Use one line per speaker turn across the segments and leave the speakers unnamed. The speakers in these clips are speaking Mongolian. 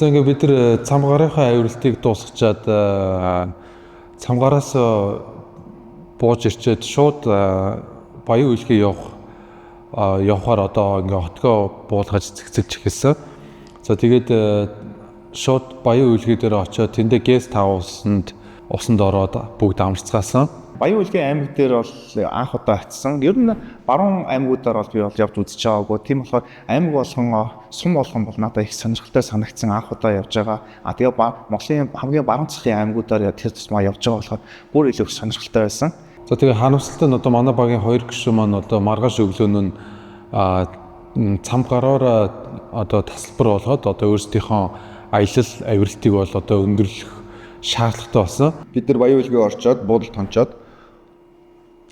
За ингээд бид нар цамгаарынхаа авиралтыг дуусгачаад цамгаараас бууж ирчээд шууд Баян үйлхий явахаар одоо ингээд хотгоо буулгаж цэгцэлж эхэлсэн. За тэгээд шууд Баян үйлхий дээр очиод тэндээ гест хаусанд усанд ороод бүгд амарцгаасан.
Баян үйлхий аймаг дээр бол анх удаа очсон. Ер нь баруун аймагуудаар бол би бол явж үзэж байгаагүй. Тийм болохоор аймаг болгон сум болгон бол надад их сонирхолтой санагдсан анх удаа явж байгаа. Тэгээ Монголын хамгийн баруун засгийн аймагуудаар тэр тусмаа явж байгаа болохоор бүр илүү их сонирхолтой байсан.
За тэгээ харамсалтай нь одоо манай багийн хоёр гишүүн маань одоо маргааш өглөө нь цам гараараа одоо тасалбар болгоод одоо өөрсдийнхөө аялал авиралтыг бол одоо өндөрлөх шаардлагатай болсон.
Бид нар Баян үйлхий орчоод буудалд хончоод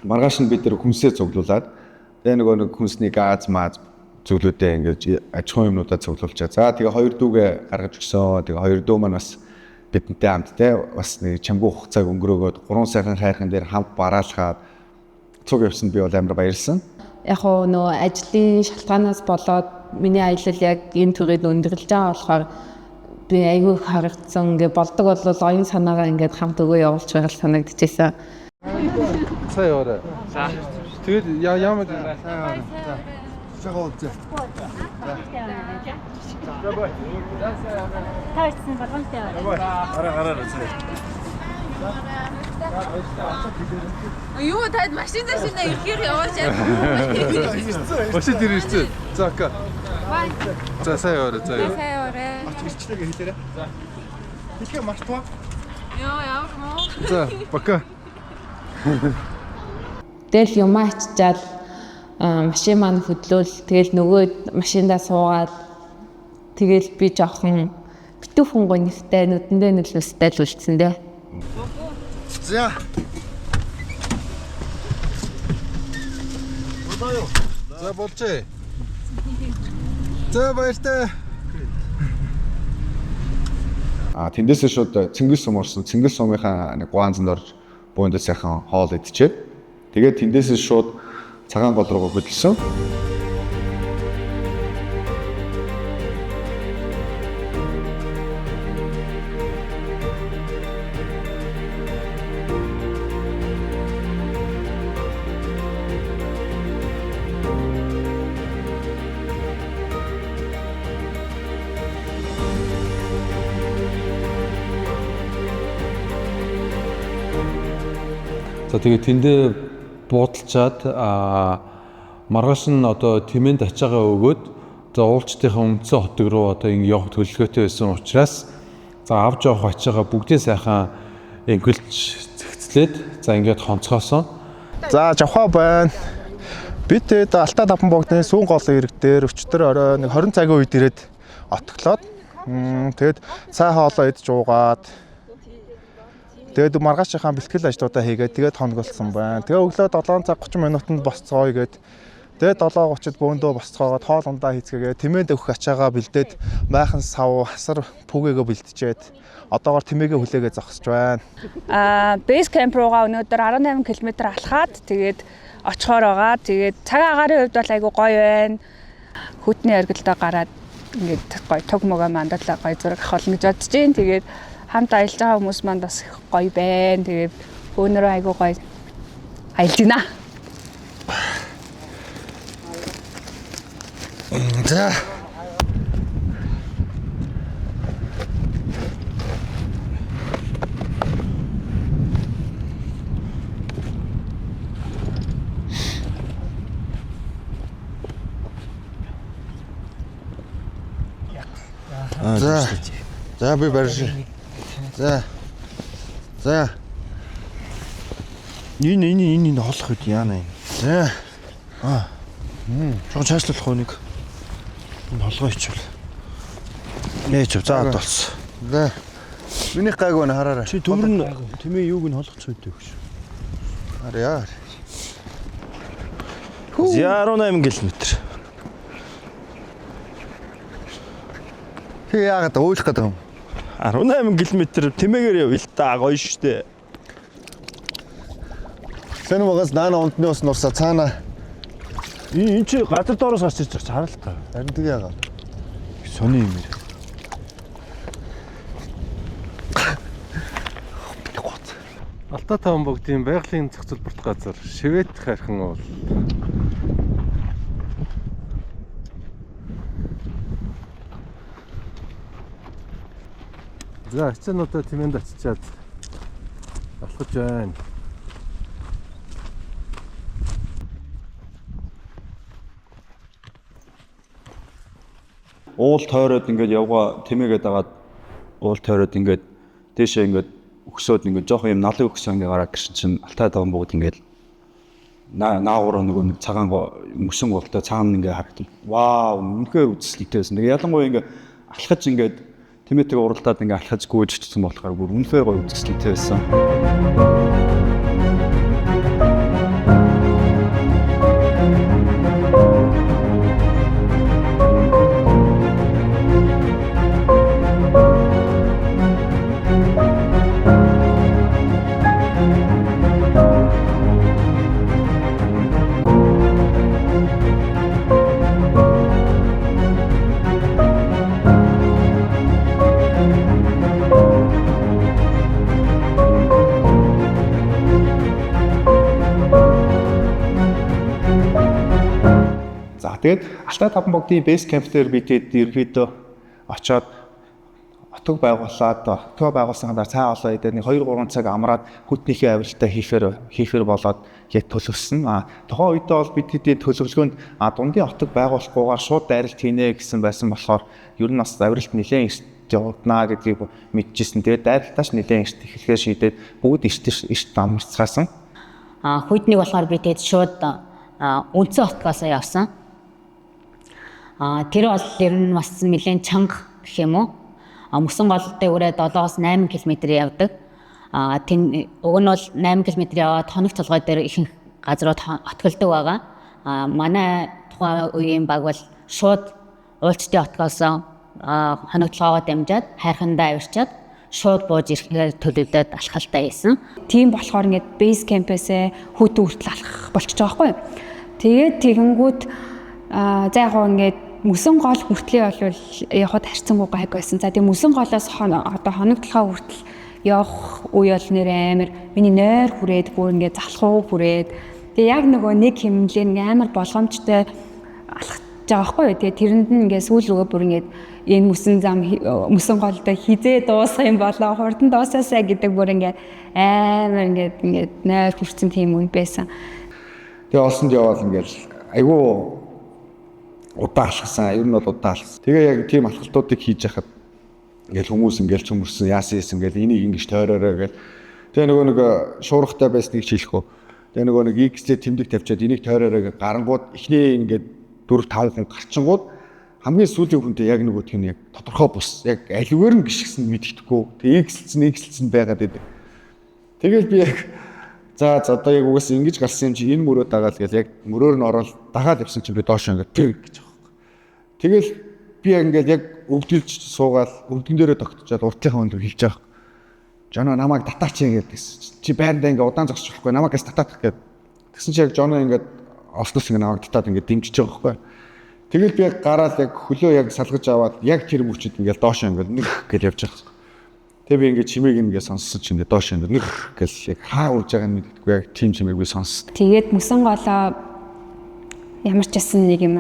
маргааш нь бид нар хүнсээ цуглуулад тэгээ нэг хүнсний газ мааз зөвлөдөө ингэж аж ахуйн юмнуудаа цуглуулчаа. За тэгээ хоёр дүүгээ гаргаж өгсөн. Тэгээ хоёр дүү маань бас бидэнтэй хамт те бас нэг чамгүй хугацааг өнгөрөөгөөд 3 сайхан хайрхан дээр хамт бараалхаад цуг явсанд би бол амар баярлсан.
Яг нөө ажлын шалтгаанаас болоод миний аялал яг энэ төрөйд өндөрлөж байгаа болохоор би айгүй харагдсан. Ингээ болдог бол оюун санаагаа ингээд хамт өгөө явуулж байгаа санагдчихсан.
Сайн яваарай.
За.
Тэгээд яамаа
Жагаа үзээ.
Таарсан болгонтой байна.
Гараа.
Юу таад машин дэшнээ ихээр яваач яа.
Машин дээр ирсэн. За ака. За сайн яваарай.
Сайн яваарай.
Ирчлээгээ хэлээрэй. За. Хэлээ мартваа.
Яа явах мó.
За пока.
Тэгэл юм аччаал машин маань хөдлөөл тэгэл нөгөө машиндаа суугаад тэгэл би жоохон битүү хүнгой нэртэй нүдэндээ нөлөөстэй л үлдсэн дээ.
За.
За болжээ. За баяртай.
Тэндээсээ шууд Цэнгэл сум орсон. Цэнгэл сумынхаа нэг гуанзанд орж буундаа сайхан хоол идчихээ. Тэгээд тэндээсээ шууд цагаан гол руу хөдөлсөн.
За тэгээ тэндээ буудалчаад маргааш нь одоо тэмээнд ачаагаа өгөөд за уулчдынхаа үндсэн хотог руу одоо ингэ явах төлөвлөгөөтэй байсан учраас за авч явах ачаагаа бүгдээ сайхан ингэлж зэгцлээд за ингээд хонцгоосон.
За жавхаа байна. Бид Алтаа давхан богдны сүүн голын ирэг дээр өчтөр орой нэг 20 цагийн үед ирээд отглоод тэгээд цай хоолоо идж уугаад тэгээд маргаашийнхаа бэлтгэл ажлуудаа хийгээд тэгээд хонголсон байна. Тэгээ өглөө 7 цаг 30 минутанд босцгоё гээд тэгээд 7:30-д бөөндөө босцгоогоод хоол ундаа хийцгээгээ тэмээнд өгөх ачаагаа бэлдээд майхан сав хасар пүгээгээ бэлтжээд одоогоор тэмээгээ хүлээгээ зогсож байна.
Бейс camp руугаа өнөөдөр 18 км алхаад тэгээд очихоор байгаа. Тэгээд цаг агаарын хувьд бол айгүй гоё байна. Хүтний оргилдоо гараад ингээд гоё туг мөгөө мандадлаа гоё зураг авах гэж бодож байна. Тэгээд хамт аялж байгаа хүмүүс манд бас гоё байна. Тэгээд өнөөдөр айгүй гоё аялж байна.
За. За би барьж. За. Энэ холох үед яана юм. За. Чон цаашлуулах хүнийг. Энэ холгоо ичвэл. Нээч за болсон. За. Миний гайгүй нэ хараарай. Чи төмөр нь тэмээ юуг нь холгоч үйтэй гэж. Харъя. 18 км. Хи яагаад уйлах гэдэг юм? 18 км тэмээгээр явъя л та гоё штэ. Сэн угаас наана унтны ус нурсаа цаана. Энэ чи газар доороос гарч ирж байгаа хараа л та. Харин тэг яагаад? Сони юм ярь.
Алтай таван богдын байгалийн зохицол бүрт газар Шивэт хайрхан уул. За эцэнүүдээ тэмээнд очичаад алхаж байна.
Уул тойроод ингээд явгаа тэмээгээд агаад уул тойроод ингээд дээшээ ингээд өгсөөд ингээд жоох юм налын өгсөө ингээд гараад гэрсэн чинь Алтай таван богд ингээд наагуур нэг цагаан мөсөн голтой цаана ингээд харагдав. Вау, үнэхээр үзэсгэлэнтэйсэн. Тэгээ ялангуяа ингээд алхаж ингээд тэмээтэйг уралдаад ингээд алхаж гүйжчихсэн болохоор бүр үнэхээр гоё үзэсгэлэнтэй байсан.
Тэгээд Алтай таван богдын бейс камп дээр бид ерөөдөө очоод отог байгуулсан дараа цаа олоо идэх 2-3 цаг амраад хүтнийхээ авиралтай хийхээр болоод яг төлөвсөн. Тухайн үедээ бол бид хэдийн төлөвлөгөөнд дундын отог байгуулахгүйгээр шууд дайралт хийнэ гэсэн байсан болохоор ер нь бас авиралт нэлээд эрт явагдана гэдгийг мэдчихсэн. Тэгээд дайралтаач нэлээд эрт эхлэхээр шийдээд бүгд эрт амарцгаасан.
Хүйтнийг болохоор бид шууд үнцэн отгоосоо явсан. Тэр бол ер нь бас нэлээд чанга гэх юм уу. Мөсөн голтой үрээ 7-8 км явдаг. Уг нь бол 8 км яваад хоног толгой дээр ихэнх газрууд отголдог байгаа. Манай тухайн үеийн баг бол шууд уулчтын отгоосоо хоног толгойгоо дамжаад хайрхандаа авирчаад шууд бууж ирэхээр төлөвлөд алхалтай байсан.
Тийм болохоор ингээд бейс кампээсээ хүүтэн хүртэл алхах болчихж байгаа байхгүй юу. Тэгээд тэгэнгүүт за яг ингээд мөсөн гол хүртлээ болвол явахад харьцангуй гайг байсан. За тийм мөсөн голоос одоо хоног толгой хүртэл явах үе бол нэр амар миний нойр хүрээд бүр ингээд залхуу хүрээд тэгээ яг нөгөө нэг хэмнэлээр ингээд амар болгоомжтой алхаж байгаа байхгүй юу. Тэгээ тэрэнд нь ингээд сүүл рүүгээ бүр ингээд энэ мөсөн голдоо хизээ дуусах юм болоо хурдан дуусаасаа гэдэг бүр ингээд амар ингээд нойр хүрсэн тийм үе байсан.
Тэгээ олсонд яваал ингээд айгүй удаа алхсан. Ер нь бол удаа алхсан. Тэгээ яг тийм алхалтуудыг хийж яхад ингээл хүмүүс ингээл чөмөрсөн яасан ингээл энийг ингэж тойроорой гэл. Тэгээ нөгөө нэг шуурхтай байсныг хэлэхгүй. Тэгээ нөгөө нэг X-тэй тэмдэг тавьчаад энийг тойроорой гэж гарангууд эхний ингээд 4-5 хүн гарчингууд хамгийн сүүлийн хүнтэй яг нөгөө тийм яг тодорхой бус яг аливаар нь гიშгсэн мэддэхгүй. Тэгээ X-лцэн байгаад идэв. Тэгэл би яг за одоо яг угаас ингэж гарсан юм чи энэ мөрөө дагаал гэл яг мөрөөр нь ороод дагаад явсан чи би доош ингээд тэг гэж. Тэгэл би ингээд яг өвдөлж суугаад өвдгөн дээрээ тогтчоод уртлынхаа өндөр хэлж байгаа. Жоно намайг татаач ингэдэгсэн. Чи байрандаа ингээд удаан зогсож болохгүй намайг гэс татаах гээд. Тэгсэн чи яг Жоно ингээд олсноос ингээд намайг татаад ингээд дэмжиж байгаа байхгүй. Тэгэл би яг гараад яг хөлөө яг салгаж аваад яг тэр мөчөд ингээд доош ингээд нэг гэж явж байгаа. Тэгээ би ингээд чимээг ингээд сонссон чи ингээд доош ингээд нэг гэж яг хаа урж байгааг нь мэддэггүй яг тийм чимээг би сонссон.
Тэгээд мөсөн голоо ямар ч гэсэн нэг юм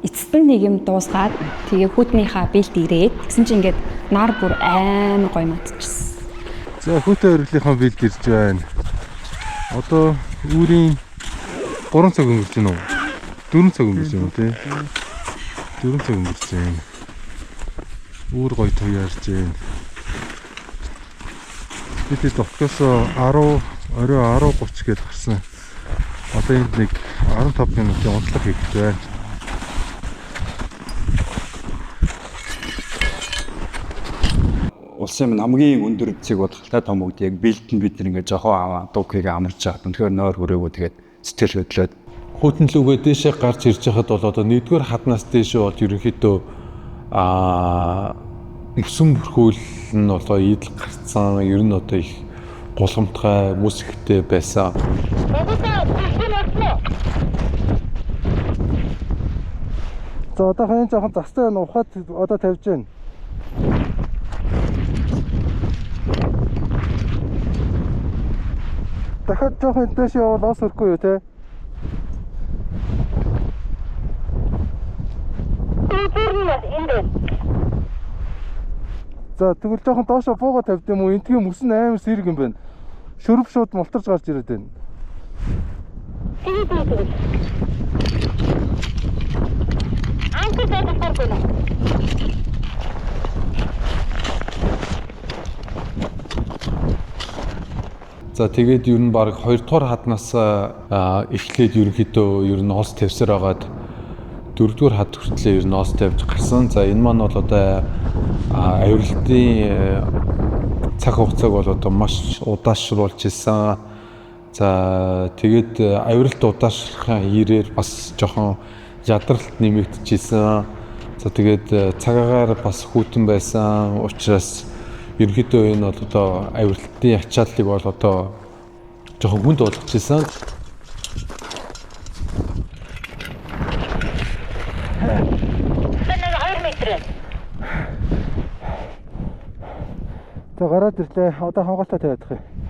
эцэст нь нэг юм дуусгаад тэгээ хүүтнийхаа бэлд ирээд тэгсэн чинь ингээд нар бүр амар гоё матчихсан.
За хүүтэн өргөлийнхаа бэлд ирж байна. Одоо үүрийн 3 цаг өнгөрч байна уу? 4 цаг өнгөрч байна уу те? 4 цаг өнгөрч байна. Үүр гоё туяарч байна. Бид доктосоо 10 орой 10:30 гээд гарсан. Одоо энд нэг 15 минутын унтлаг хийх байна.
Улсын минь хамгийн өндөр эцэг болох Алтай таван богд яг бэлтэн бид нэг жоохон дуугыг амарч байгаа. Үнэхээр нойр хүрээгүй тэгээд сэтгэл хөдлөөд
Хүүтэн лүгээ дээшээ гарч ирж байхад бол одоо нэгдүгээр хаднаас дээшээ бол ерөнхийдөө мөсөн бүрхүүл нь болоо идэл гарцсан. Ер нь одоо их гулгамтгай мөсгтэй байсан.
За одоохон жоохон застай байна. Ухаад одоо тавьж байна. дахиад жоохон энтэш явал ос өрөхгүй юу те. За тэгвэл жоохон доошо бууга тавьд юм уу? Энтгийн мөсөн амар сэрэг юм байна. Шөрөв шууд мултарч гарч ирээд байна.
За тэгээд ер нь баг 2 дугаар хаднаас эхлээд ерөнхийдөө ер нь оос тавьсаар агаад 4 дугаар хад хүртлээр ер нь оос тавьж гарсан. За энэ маань бол одоо аюултын цаг хугацааг бол одоо маш удаашруулж ирсэн. За тэгээд аюулт удаашрахын ирээр бас жоохон ядралт нэмэгдэжсэн. За тэгээд цагаагаар бас хүйтэн байсан учраас ерөнхийдөө энэ бол одоо аюултын ачааллыг бол одоо жоохон хүнд болгочихсон.
За гараад ирлээ. Одоо хамгаалалтаа тавиадах юм.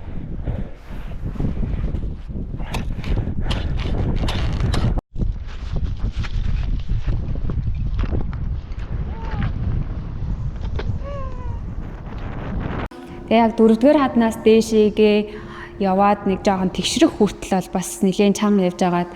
Тэгээ яг 4-р хаднаас дээшээгээ яваад нэг жоохон тэгшрэх хүртэл бол бас нэлээд чам явж агаад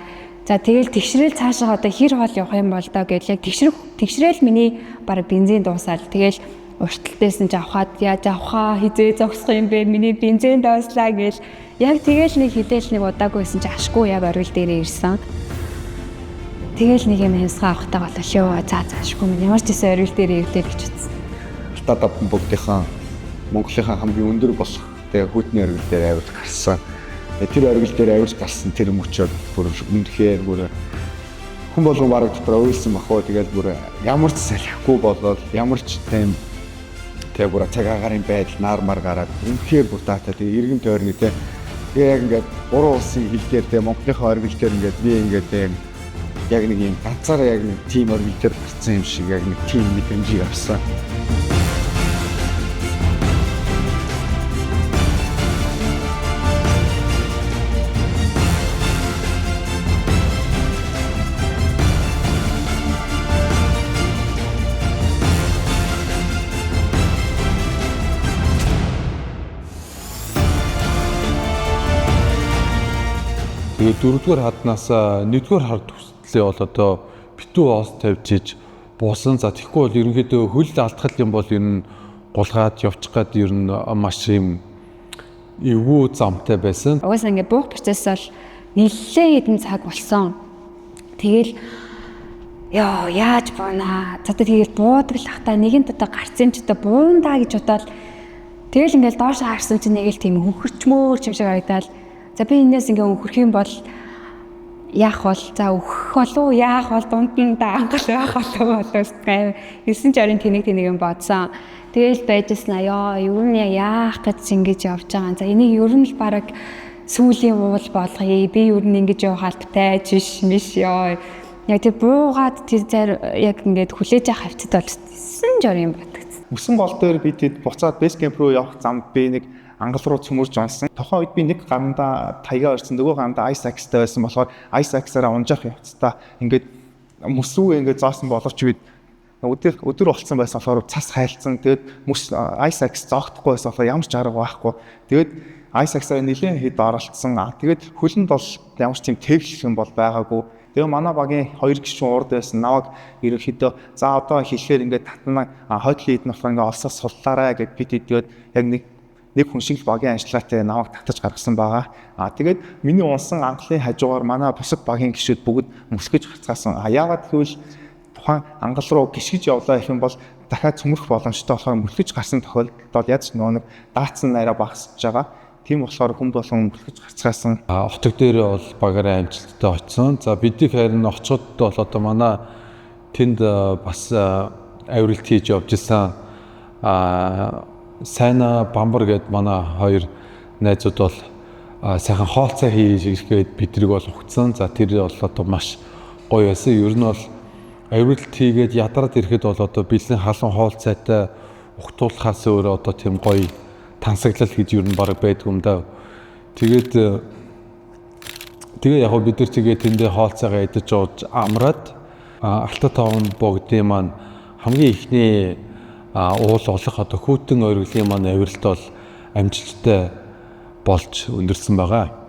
за тэгэл тэгшрээл цаашаа одоо хэр хол явах юм бол доо гэж яг тэгшрээл миний баг бензин дуусаад тэгэл урталтайсэн ч авахад яаж авахаа хизээ зогсох юм бэ миний бензин доослаа гэж яг тэгэл нэг хідэл нэг удаагүйсэн чи ашгүй яг оргил дээрээ ирсэн. Тэгэл нэг юм хямсгаа авахтаа болоо шөө за ашгүй минь ямар ч гэсэн оргил дээрээ ирлээ гэж үзсэн.
Алтаа давтан бүгдийнхэн Монголынхаа хамгийн өндөр болох тэгээ хүйтний оргил дээр авирж гарсан. Тэр оргил дээр авирж гарсан тэр мөчөөр бүр үнэхээр бүр хүн болгон бараг дотор ойлсон бахуу тэгэл бүр ямар ч салхихгүй болоод ямар ч тийм тэгээ бүр цагаагаар юм байдал наармар гараад үнэхээр бүр таатаа тэгээ иргэн тойрны тэгээ яг ингээд 3 улсын хил дээр тэгээ Монголынхаа оргил дээр ингээд би ингээд яг нэг юм ганцаараа яг нэг тим оргил дээр гарсан юм шиг яг нэг тим мэдрэмжийг авсан.
Тэгээд 4-р хаднаас 1-р хад хүртлээ бол одоо битүү оос тавьж иж буусан. За тэгэхгүй бол ерөнхийдөө хөл алдхал юм бол ер нь гулгаад явчих гад ер нь маш юм эвгүй замтай байсан.
Угаасаа ингээд буух процесс бол нэлээд хэдэн цаг болсон. Тэгэл яа яаж буунаа. За тэгэл буудаг л хата нэгэн дотоо гарцсан ч одоо буундаа гэж бодоод тэгэл ингээд доош харсан чинь нэг л тийм хөнхөрчмөөр юм шиг харагдаад за би энэс ингээ өнхөрх юм бол яах бол за өөхөх болов яах бол дунд нь даангал байх болов болов 9 тэнэг юм бодсон. Тэгэл байжсэн аа ер нь яах гэж ингэж явж байгаа. За энийг ер нь л бараг сүүлийн уул болгоё. Би ер нь ингэж явах албатай жиш миш ёо. Яг тэр буугаад тэр зар яг ингээд хүлээж авах хавцад бол 9 юм бодогдсон.
Мөсөн гол дээр би тэд буцаад бейс кемп руу явах замд би нэг ангал руу цөмөрж онсон. Тухайн үед би нэг гарандаа таяга орсон, нөгөө гарандаа ice axe-тай байсан болохоор ice axe-аараа унжаах явцдаа ингээд мөсрүү ингээд зоосон боловч бид өдөр болцсон байсан болохоор цас хайлтсан. Тэгээд мөс ice axe зоогдохгүй байсан болохоор ямар ч арга байхгүй. Тэгээд ice axe-аар нэлээд хэд оролцсон. Тэгээд хөлөнд бол ямар ч тийм тэвлэх юм бол байгаагүй. Тэгээ манай багийн 2 гишүүн урд байсан. Наваг ерөнхийдөө за одоо хэлэхээр ингээд татна хойдлын эдэн болохоор ингээд олсоос суллаарай гэд бид тэгээд яг нэг хүн шиг багийн ажиллагаатай намайг татаж гаргасан байгаа. Тэгээд миний унсан ангалын хажуугаар манай бусад багийн гишүүд бүгд мөсгөж гарцгаасан. Яагаад гэвэл тухайн ангал руу гიშгэж явлаа гэх юм бол дахиад цөмөрөх боломжтой болохоор мөсгөж гарсан тохиолдолд яаж нэг даацсан нараа багасж байгаа. Тийм болохоор хүн болгон мөсгөж гарцгаасан.
Хотог дээр бол багаараа амжилттай очсон. За бидний харин очиход бол одоо манай тэнд бас авиралт хийж явж исэн. Сайна бамбар гэд манай хоёр найзууд бол сайхан хоолцоо хийж ирэхэд бидрэг бол ухцсан. За тэр бол одоо маш гоё байсан. Ер нь бол авиралт хийгээд ядраад ирэхэд бол одоо бэлэн халуун хоолцоотой ухтуулахаас өөр одоо тийм гоё тансаглал гэж ер нь баг байдаг юм даа. Тэгээд Тэгээ яг бид нар тэгээ тэндээ хоолцоогоо идэж ууж амраад Алтай таван богдын маань хамгийн ихний уул олох одоо хүүтэн ойрглын маань авиралт бол амжилттай болж өндөрсөн байгаа.